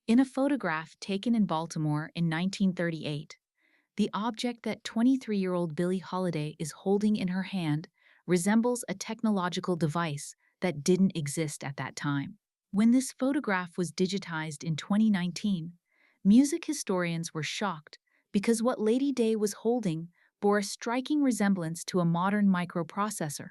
In a photograph taken in Baltimore in 1938, the object that 23-year-old Billie Holiday is holding in her hand resembles a technological device that didn't exist at that time. When this photograph was digitized in 2019, music historians were shocked because what Lady Day was holding bore a striking resemblance to a modern microprocessor.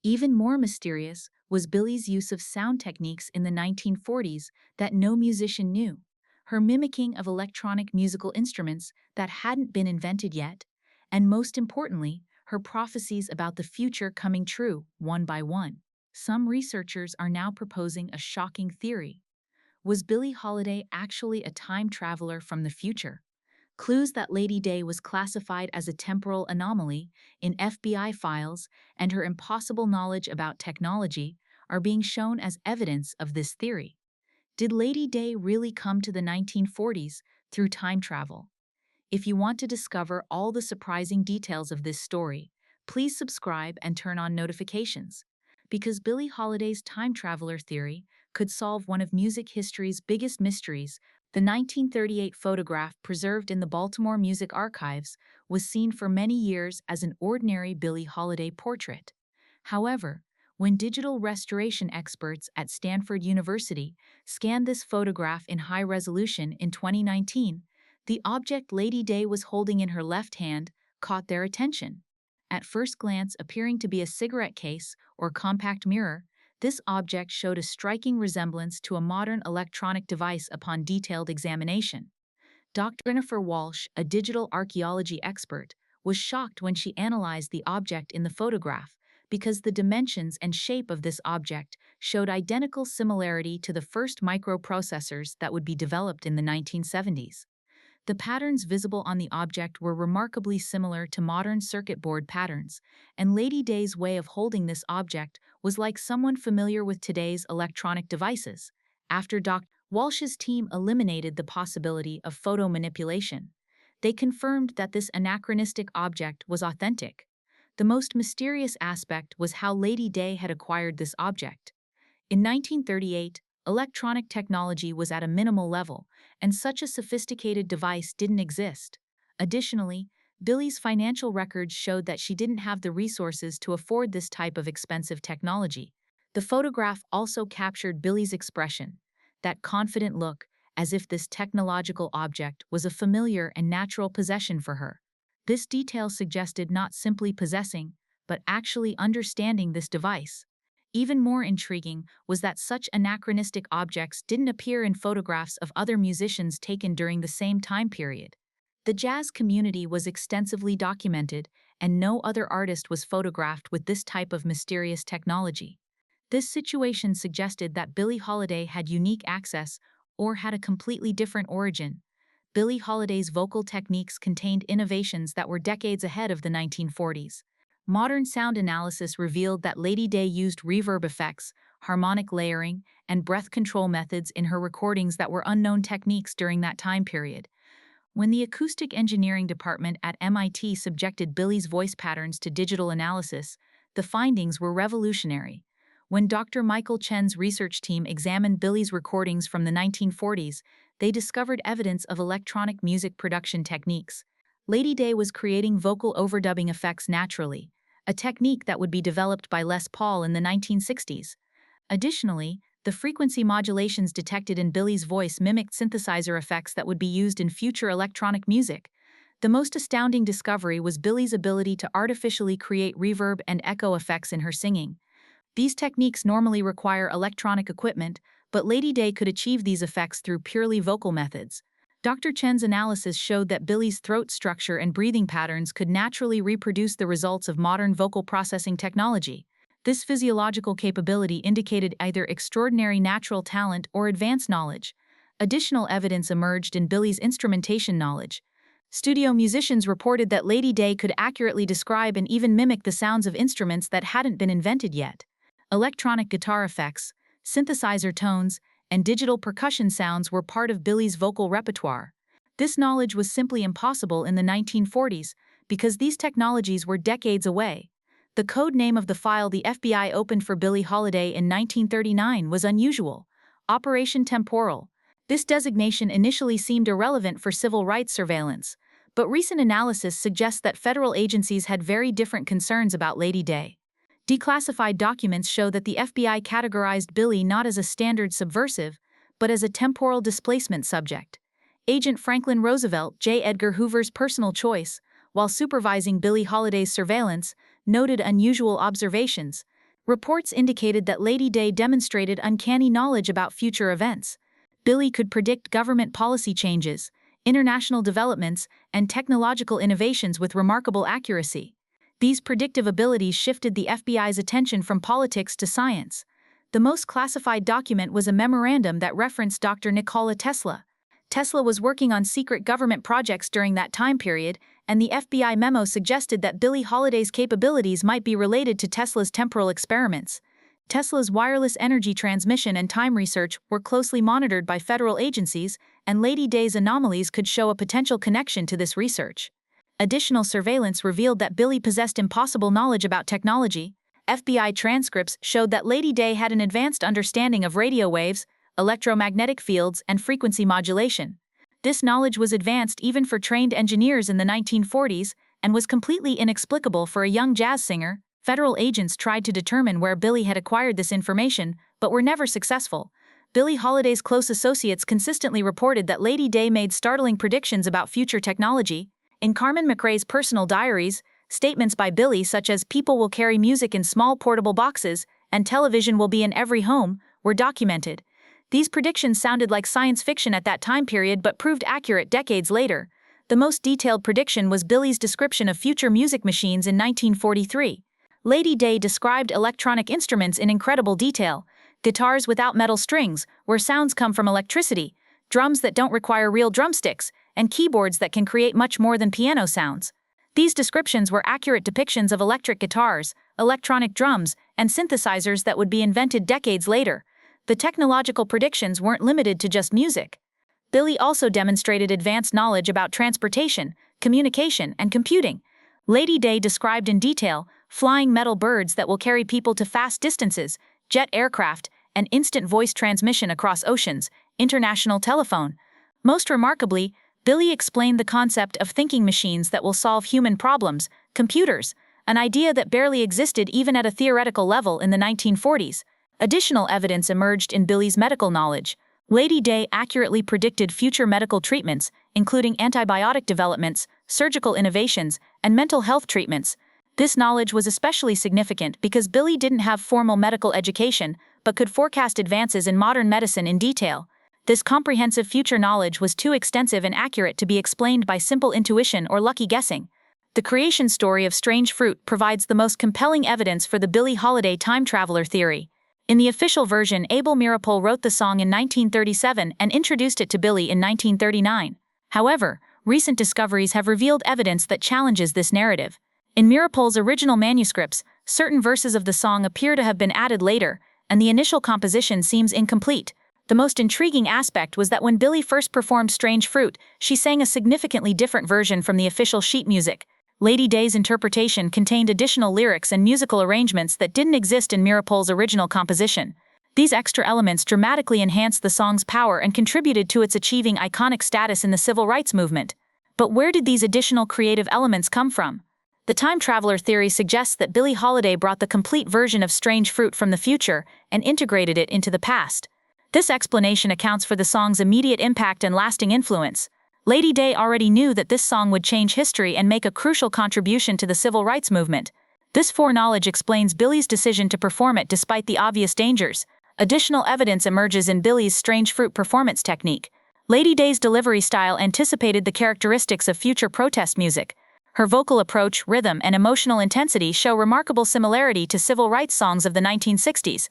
Even more mysterious was Billie's use of sound techniques in the 1940s that no musician knew. Her mimicking of electronic musical instruments that hadn't been invented yet, and most importantly, her prophecies about the future coming true one by one. Some researchers are now proposing a shocking theory. Was Billie Holiday actually a time traveler from the future? Clues that Lady Day was classified as a temporal anomaly in FBI files and her impossible knowledge about technology are being shown as evidence of this theory. Did Lady Day really come to the 1940s through time travel? If you want to discover all the surprising details of this story, please subscribe and turn on notifications, because Billie Holiday's time traveler theory could solve one of music history's biggest mysteries. The 1938 photograph preserved in the Baltimore Music Archives was seen for many years as an ordinary Billie Holiday portrait. However, when digital restoration experts at Stanford University scanned this photograph in high resolution in 2019, the object Lady Day was holding in her left hand caught their attention. At first glance appearing to be a cigarette case or compact mirror, this object showed a striking resemblance to a modern electronic device upon detailed examination. Dr. Jennifer Walsh, a digital archaeology expert, was shocked when she analyzed the object in the photograph because the dimensions and shape of this object showed identical similarity to the first microprocessors that would be developed in the 1970s. The patterns visible on the object were remarkably similar to modern circuit board patterns, and Lady Day's way of holding this object was like someone familiar with today's electronic devices. After Dr. Walsh's team eliminated the possibility of photo manipulation, they confirmed that this anachronistic object was authentic. The most mysterious aspect was how Lady Day had acquired this object. In 1938, electronic technology was at a minimal level, and such a sophisticated device didn't exist. Additionally, Billie's financial records showed that she didn't have the resources to afford this type of expensive technology. The photograph also captured Billie's expression, that confident look, as if this technological object was a familiar and natural possession for her. This detail suggested not simply possessing, but actually understanding this device. Even more intriguing was that such anachronistic objects didn't appear in photographs of other musicians taken during the same time period. The jazz community was extensively documented, and no other artist was photographed with this type of mysterious technology. This situation suggested that Billie Holiday had unique access or had a completely different origin. Billie Holiday's vocal techniques contained innovations that were decades ahead of the 1940s. Modern sound analysis revealed that Lady Day used reverb effects, harmonic layering, and breath control methods in her recordings that were unknown techniques during that time period. When the acoustic engineering department at MIT subjected Billie's voice patterns to digital analysis, the findings were revolutionary. When Dr. Michael Chen's research team examined Billie's recordings from the 1940s, they discovered evidence of electronic music production techniques. Lady Day was creating vocal overdubbing effects naturally, a technique that would be developed by Les Paul in the 1960s. Additionally, the frequency modulations detected in Billie's voice mimicked synthesizer effects that would be used in future electronic music. The most astounding discovery was Billie's ability to artificially create reverb and echo effects in her singing. These techniques normally require electronic equipment, but Lady Day could achieve these effects through purely vocal methods. Dr. Chen's analysis showed that Billie's throat structure and breathing patterns could naturally reproduce the results of modern vocal processing technology. This physiological capability indicated either extraordinary natural talent or advanced knowledge. Additional evidence emerged in Billie's instrumentation knowledge. Studio musicians reported that Lady Day could accurately describe and even mimic the sounds of instruments that hadn't been invented yet. Electronic guitar effects, synthesizer tones, and digital percussion sounds were part of Billie's vocal repertoire. This knowledge was simply impossible in the 1940s because these technologies were decades away. The code name of the file the FBI opened for Billie Holiday in 1939 was unusual: Operation Temporal. This designation initially seemed irrelevant for civil rights surveillance, but recent analysis suggests that federal agencies had very different concerns about Lady Day. Declassified documents show that the FBI categorized Billie not as a standard subversive, but as a temporal displacement subject. Agent Franklin Roosevelt, J. Edgar Hoover's personal choice, while supervising Billie Holiday's surveillance, noted unusual observations. Reports indicated that Lady Day demonstrated uncanny knowledge about future events. Billie could predict government policy changes, international developments, and technological innovations with remarkable accuracy. These predictive abilities shifted the FBI's attention from politics to science. The most classified document was a memorandum that referenced Dr. Nikola Tesla. Tesla was working on secret government projects during that time period, and the FBI memo suggested that Billie Holiday's capabilities might be related to Tesla's temporal experiments. Tesla's wireless energy transmission and time research were closely monitored by federal agencies, and Lady Day's anomalies could show a potential connection to this research. Additional surveillance revealed that Billie possessed impossible knowledge about technology. FBI transcripts showed that Lady Day had an advanced understanding of radio waves, electromagnetic fields, and frequency modulation. This knowledge was advanced even for trained engineers in the 1940s and was completely inexplicable for a young jazz singer. Federal agents tried to determine where Billie had acquired this information, but were never successful. Billie Holiday's close associates consistently reported that Lady Day made startling predictions about future technology. In Carmen McRae's personal diaries, statements by Billie such as "people will carry music in small portable boxes" and "television will be in every home" were documented. These predictions sounded like science fiction at that time period but proved accurate decades later. The most detailed prediction was Billie's description of future music machines in 1943. Lady Day described electronic instruments in incredible detail: guitars without metal strings, where sounds come from electricity, drums that don't require real drumsticks, and keyboards that can create much more than piano sounds. These descriptions were accurate depictions of electric guitars, electronic drums, and synthesizers that would be invented decades later. The technological predictions weren't limited to just music. Billie also demonstrated advanced knowledge about transportation, communication, and computing. Lady Day described in detail flying metal birds that will carry people to fast distances, jet aircraft, and instant voice transmission across oceans, international telephone. Most remarkably, Billie explained the concept of thinking machines that will solve human problems, computers, an idea that barely existed even at a theoretical level in the 1940s. Additional evidence emerged in Billie's medical knowledge. Lady Day accurately predicted future medical treatments, including antibiotic developments, surgical innovations, and mental health treatments. This knowledge was especially significant because Billie didn't have formal medical education, but could forecast advances in modern medicine in detail. This comprehensive future knowledge was too extensive and accurate to be explained by simple intuition or lucky guessing. The creation story of strange fruit provides the most compelling evidence for the Billie Holiday time traveler theory. In the official version, Abel Meeropol wrote the song in 1937 and introduced it to Billie in 1939. However, recent discoveries have revealed evidence that challenges this narrative. In Meeropol's original manuscripts, certain verses of the song appear to have been added later, and the initial composition seems incomplete. The most intriguing aspect was that when Billie first performed Strange Fruit, she sang a significantly different version from the official sheet music. Lady Day's interpretation contained additional lyrics and musical arrangements that didn't exist in Meeropol's original composition. These extra elements dramatically enhanced the song's power and contributed to its achieving iconic status in the civil rights movement. But where did these additional creative elements come from? The time traveler theory suggests that Billie Holiday brought the complete version of Strange Fruit from the future and integrated it into the past. This explanation accounts for the song's immediate impact and lasting influence. Lady Day already knew that this song would change history and make a crucial contribution to the civil rights movement. This foreknowledge explains Billie's decision to perform it despite the obvious dangers. Additional evidence emerges in Billie's Strange Fruit performance technique. Lady Day's delivery style anticipated the characteristics of future protest music. Her vocal approach, rhythm, and emotional intensity show remarkable similarity to civil rights songs of the 1960s.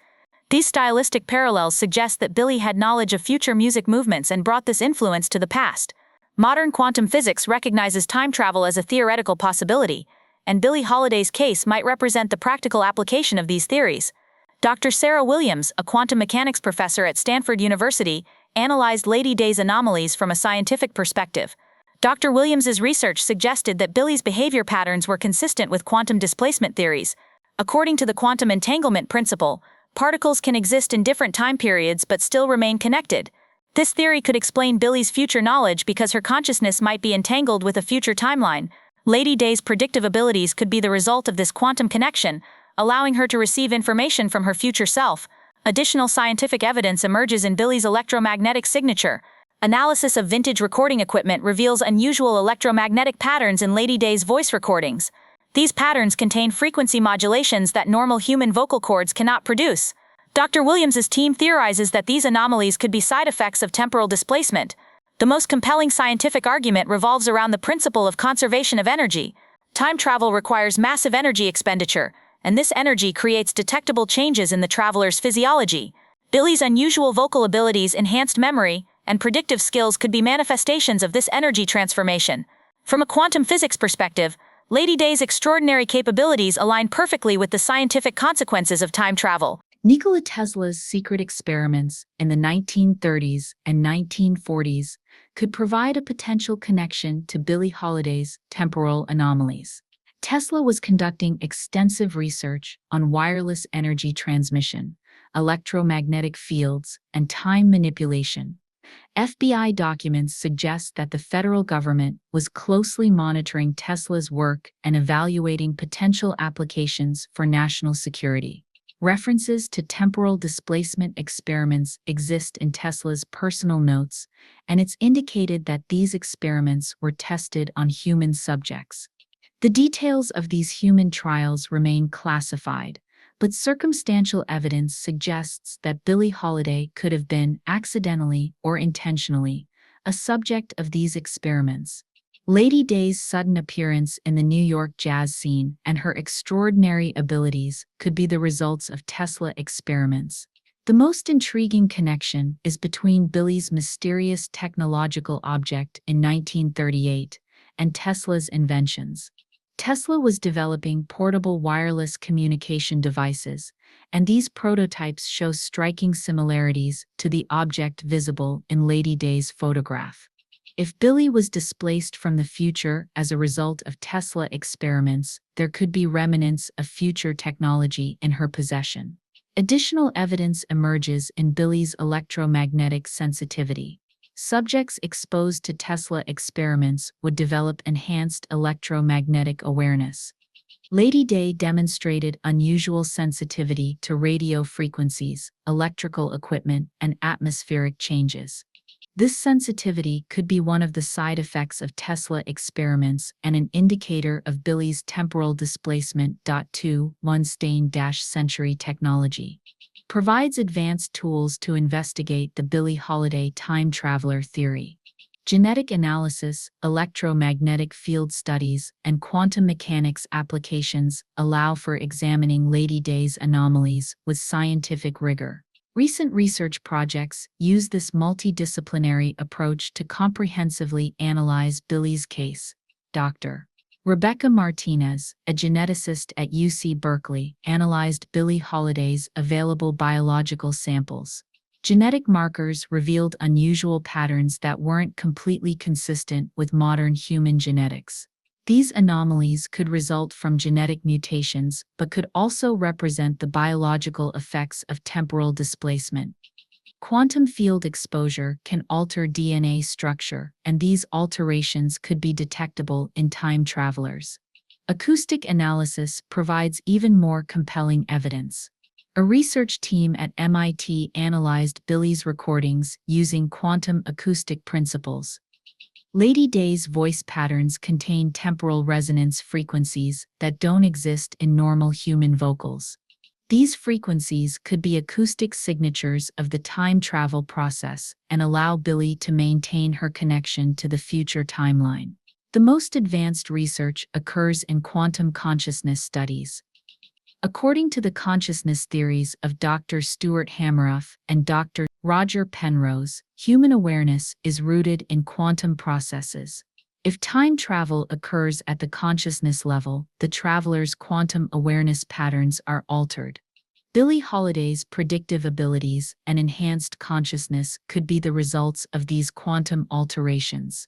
These stylistic parallels suggest that Billie had knowledge of future music movements and brought this influence to the past. Modern quantum physics recognizes time travel as a theoretical possibility, and Billie Holiday's case might represent the practical application of these theories. Dr. Sarah Williams, a quantum mechanics professor at Stanford University, analyzed Lady Day's anomalies from a scientific perspective. Dr. Williams's research suggested that Billie's behavior patterns were consistent with quantum displacement theories. According to the quantum entanglement principle, particles can exist in different time periods but still remain connected. This theory could explain Billie's future knowledge because her consciousness might be entangled with a future timeline. Lady Day's predictive abilities could be the result of this quantum connection, allowing her to receive information from her future self. Additional scientific evidence emerges in Billie's electromagnetic signature. Analysis of vintage recording equipment reveals unusual electromagnetic patterns in Lady Day's voice recordings. These patterns contain frequency modulations that normal human vocal cords cannot produce. Dr. Williams's team theorizes that these anomalies could be side effects of temporal displacement. The most compelling scientific argument revolves around the principle of conservation of energy. Time travel requires massive energy expenditure, and this energy creates detectable changes in the traveler's physiology. Billie's unusual vocal abilities, enhanced memory, and predictive skills could be manifestations of this energy transformation. From a quantum physics perspective, Lady Day's extraordinary capabilities align perfectly with the scientific consequences of time travel. Nikola Tesla's secret experiments in the 1930s and 1940s could provide a potential connection to Billie Holiday's temporal anomalies. Tesla was conducting extensive research on wireless energy transmission, electromagnetic fields, and time manipulation. FBI documents suggest that the federal government was closely monitoring Tesla's work and evaluating potential applications for national security. References to temporal displacement experiments exist in Tesla's personal notes, and it's indicated that these experiments were tested on human subjects. The details of these human trials remain classified, but circumstantial evidence suggests that Billie Holiday could have been, accidentally or intentionally, a subject of these experiments. Lady Day's sudden appearance in the New York jazz scene and her extraordinary abilities could be the results of Tesla experiments. The most intriguing connection is between Billie's mysterious technological object in 1938 and Tesla's inventions. Tesla was developing portable wireless communication devices, and these prototypes show striking similarities to the object visible in Lady Day's photograph. If Billie was displaced from the future as a result of Tesla experiments, there could be remnants of future technology in her possession. Additional evidence emerges in Billie's electromagnetic sensitivity. Subjects exposed to Tesla experiments would develop enhanced electromagnetic awareness. Lady Day demonstrated unusual sensitivity to radio frequencies, electrical equipment, and atmospheric changes. This sensitivity could be one of the side effects of Tesla experiments and an indicator of Billie's temporal displacement. 2. One-century technology provides advanced tools to investigate the Billie Holiday time traveler theory. Genetic analysis, electromagnetic field studies, and quantum mechanics applications allow for examining Lady Day's anomalies with scientific rigor. Recent research projects use this multidisciplinary approach to comprehensively analyze Billie's case. Dr. Rebecca Martinez, a geneticist at UC Berkeley, analyzed Billie Holiday's available biological samples. Genetic markers revealed unusual patterns that weren't completely consistent with modern human genetics. These anomalies could result from genetic mutations but could also represent the biological effects of temporal displacement. Quantum field exposure can alter DNA structure, and these alterations could be detectable in time travelers. Acoustic analysis provides even more compelling evidence. A research team at MIT analyzed Billie's recordings using quantum acoustic principles. Lady Day's voice patterns contain temporal resonance frequencies that don't exist in normal human vocals. These frequencies could be acoustic signatures of the time travel process and allow Billie to maintain her connection to the future timeline. The most advanced research occurs in quantum consciousness studies. According to the consciousness theories of Dr. Stuart Hameroff and Dr. Roger Penrose, human awareness is rooted in quantum processes. If time travel occurs at the consciousness level, the traveler's quantum awareness patterns are altered. Billie Holiday's predictive abilities and enhanced consciousness could be the results of these quantum alterations.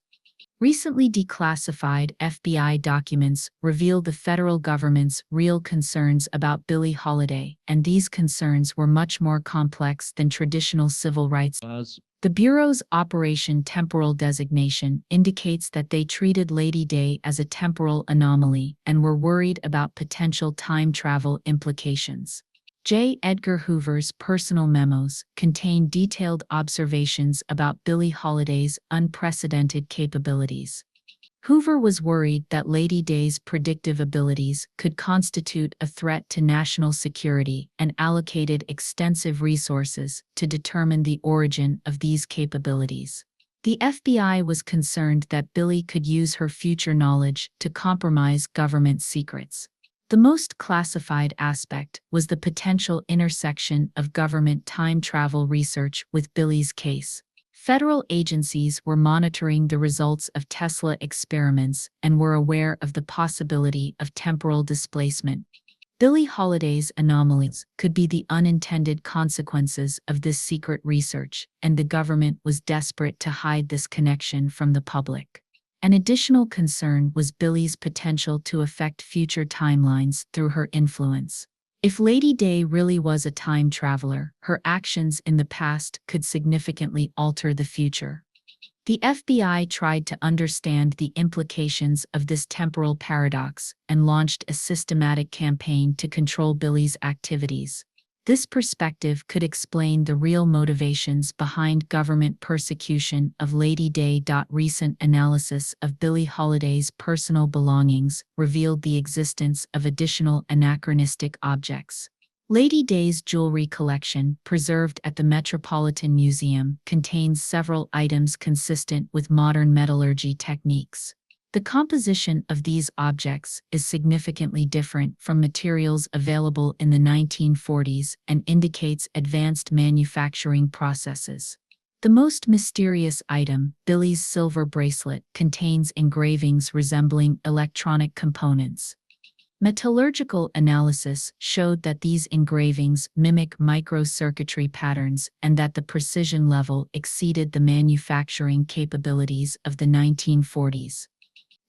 Recently declassified FBI documents reveal the federal government's real concerns about Billie Holiday, and these concerns were much more complex than traditional civil rights. As The Bureau's Operation Temporal designation indicates that they treated Lady Day as a temporal anomaly and were worried about potential time travel implications. J. Edgar Hoover's personal memos contain detailed observations about Billie Holiday's unprecedented capabilities. Hoover was worried that Lady Day's predictive abilities could constitute a threat to national security and allocated extensive resources to determine the origin of these capabilities. The FBI was concerned that Billie could use her future knowledge to compromise government secrets. The most classified aspect was the potential intersection of government time travel research with Billie's case. Federal agencies were monitoring the results of Tesla experiments and were aware of the possibility of temporal displacement. Billie Holiday's anomalies could be the unintended consequences of this secret research, and the government was desperate to hide this connection from the public. An additional concern was Billie's potential to affect future timelines through her influence. If Lady Day really was a time traveler, her actions in the past could significantly alter the future. The FBI tried to understand the implications of this temporal paradox and launched a systematic campaign to control Billie's activities. This perspective could explain the real motivations behind government persecution of Lady Day. Recent analysis of Billie Holiday's personal belongings revealed the existence of additional anachronistic objects. Lady Day's jewelry collection, preserved at the Metropolitan Museum, contains several items consistent with modern metallurgy techniques. The composition of these objects is significantly different from materials available in the 1940s and indicates advanced manufacturing processes. The most mysterious item, Billie's silver bracelet, contains engravings resembling electronic components. Metallurgical analysis showed that these engravings mimic microcircuitry patterns and that the precision level exceeded the manufacturing capabilities of the 1940s.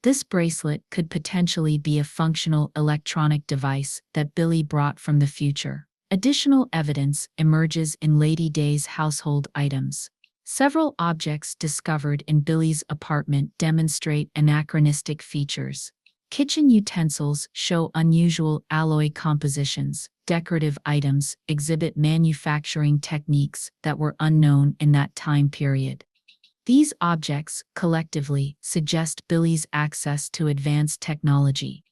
This bracelet could potentially be a functional electronic device that Billie brought from the future. Additional evidence emerges in Lady Day's household items. Several objects discovered in Billie's apartment demonstrate anachronistic features. Kitchen utensils show unusual alloy compositions. Decorative items exhibit manufacturing techniques that were unknown in that time period. These objects, collectively, suggest Billie's access to advanced technology.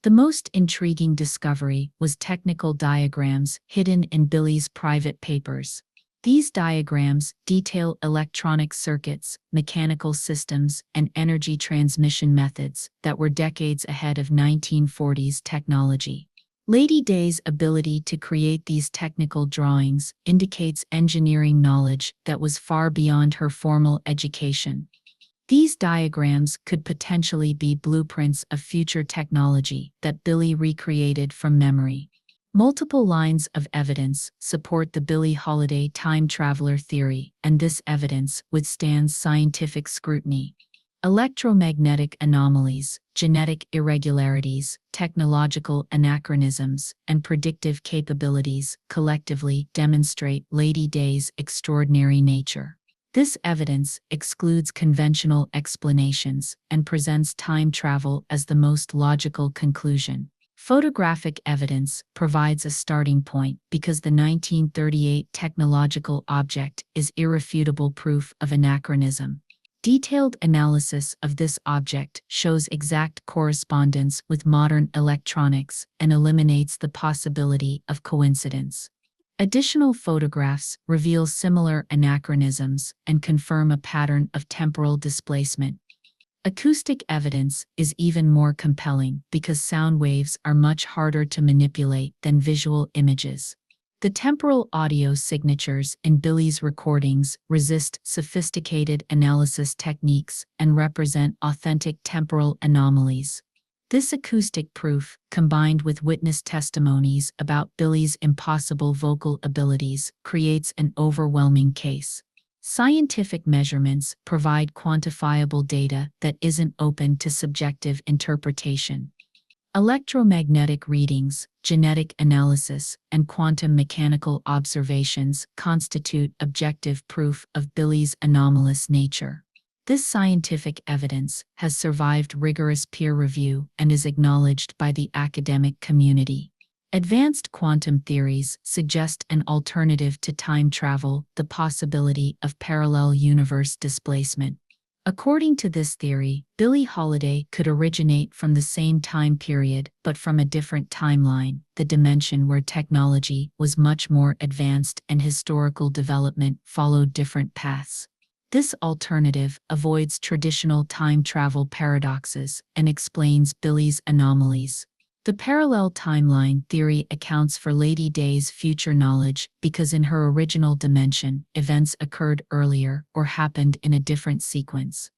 The most intriguing discovery was technical diagrams hidden in Billie's private papers. These diagrams detail electronic circuits, mechanical systems, and energy transmission methods that were decades ahead of 1940s technology. Lady Day's ability to create these technical drawings indicates engineering knowledge that was far beyond her formal education. These diagrams could potentially be blueprints of future technology that Billie recreated from memory. Multiple lines of evidence support the Billie Holiday time traveler theory, and this evidence withstands scientific scrutiny. Electromagnetic anomalies, genetic irregularities, technological anachronisms, and predictive capabilities collectively demonstrate Lady Day's extraordinary nature. This evidence excludes conventional explanations and presents time travel as the most logical conclusion. Photographic evidence provides a starting point because the 1938 technological object is irrefutable proof of anachronism. Detailed analysis of this object shows exact correspondence with modern electronics and eliminates the possibility of coincidence. Additional photographs reveal similar anachronisms and confirm a pattern of temporal displacement. Acoustic evidence is even more compelling because sound waves are much harder to manipulate than visual images. The temporal audio signatures in Billie's recordings resist sophisticated analysis techniques and represent authentic temporal anomalies. This acoustic proof, combined with witness testimonies about Billie's impossible vocal abilities, creates an overwhelming case. Scientific measurements provide quantifiable data that isn't open to subjective interpretation. Electromagnetic readings, genetic analysis, and quantum mechanical observations constitute objective proof of Billie's anomalous nature. This scientific evidence has survived rigorous peer review and is acknowledged by the academic community. Advanced quantum theories suggest an alternative to time travel, the possibility of parallel universe displacement. According to this theory, Billie Holiday could originate from the same time period but from a different timeline, the dimension where technology was much more advanced and historical development followed different paths. This alternative avoids traditional time travel paradoxes and explains Billie's anomalies. The parallel timeline theory accounts for Lady Day's future knowledge because in her original dimension, events occurred earlier or happened in a different sequence.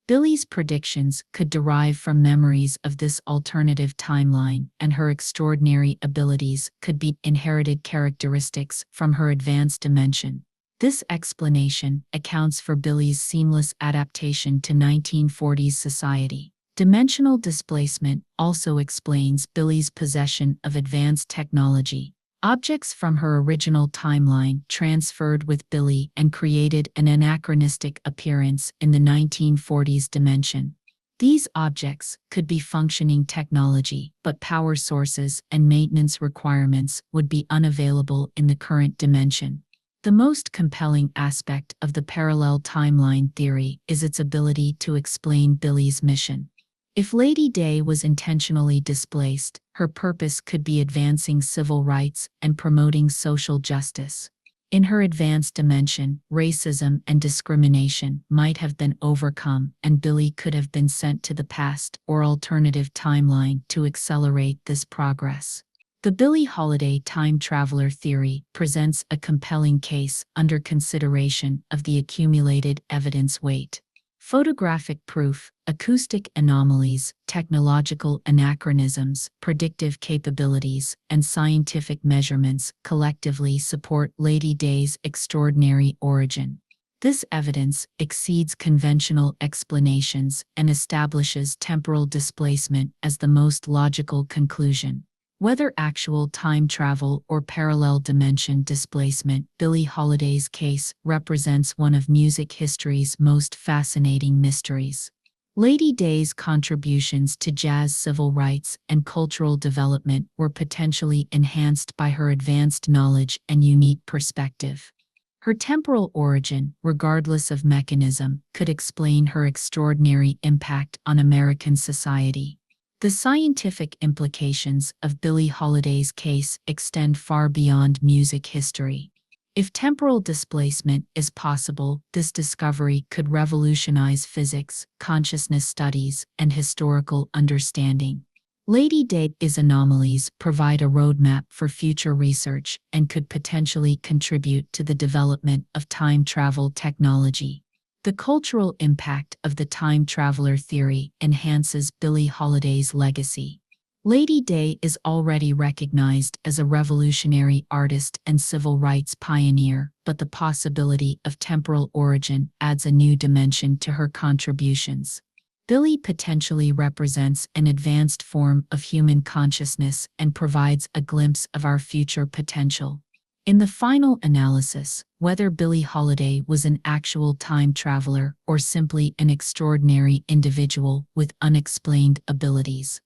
Billie's predictions could derive from memories of this alternative timeline, and her extraordinary abilities could be inherited characteristics from her advanced dimension. This explanation accounts for Billie's seamless adaptation to 1940s society. Dimensional displacement also explains Billie's possession of advanced technology. Objects from her original timeline transferred with Billie and created an anachronistic appearance in the 1940s dimension. These objects could be functioning technology, but power sources and maintenance requirements would be unavailable in the current dimension. The most compelling aspect of the parallel timeline theory is its ability to explain Billie's mission. If Lady Day was intentionally displaced, her purpose could be advancing civil rights and promoting social justice. In her advanced dimension, racism and discrimination might have been overcome, and Billie could have been sent to the past or alternative timeline to accelerate this progress. The Billie Holiday time traveler theory presents a compelling case under consideration of the accumulated evidence weight. Photographic proof, acoustic anomalies, technological anachronisms, predictive capabilities, and scientific measurements collectively support Lady Day's extraordinary origin. This evidence exceeds conventional explanations and establishes temporal displacement as the most logical conclusion. Whether actual time travel or parallel dimension displacement, Billie Holiday's case represents one of music history's most fascinating mysteries. Lady Day's contributions to jazz civil rights and cultural development were potentially enhanced by her advanced knowledge and unique perspective. Her temporal origin, regardless of mechanism, could explain her extraordinary impact on American society. The scientific implications of Billie Holiday's case extend far beyond music history. If temporal displacement is possible, this discovery could revolutionize physics, consciousness studies, and historical understanding. Lady Day's anomalies provide a roadmap for future research and could potentially contribute to the development of time travel technology. The cultural impact of the time traveler theory enhances Billie Holiday's legacy. Lady Day is already recognized as a revolutionary artist and civil rights pioneer, but the possibility of temporal origin adds a new dimension to her contributions. Billie potentially represents an advanced form of human consciousness and provides a glimpse of our future potential. In the final analysis, whether Billie Holiday was an actual time traveler or simply an extraordinary individual with unexplained abilities,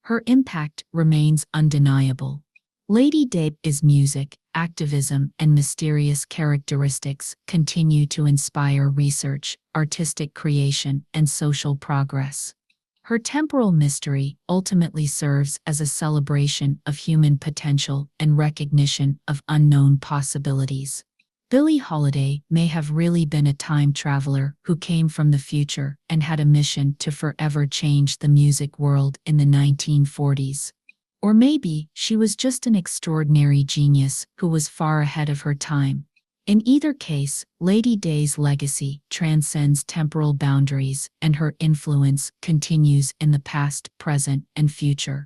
her impact remains undeniable. Lady Day's music, activism, and mysterious characteristics continue to inspire research, artistic creation, and social progress. Her temporal mystery ultimately serves as a celebration of human potential and recognition of unknown possibilities. Billie Holiday may have really been a time traveler who came from the future and had a mission to forever change the music world in the 1940s. Or maybe she was just an extraordinary genius who was far ahead of her time. In either case, Lady Day's legacy transcends temporal boundaries, and her influence continues in the past, present, and future.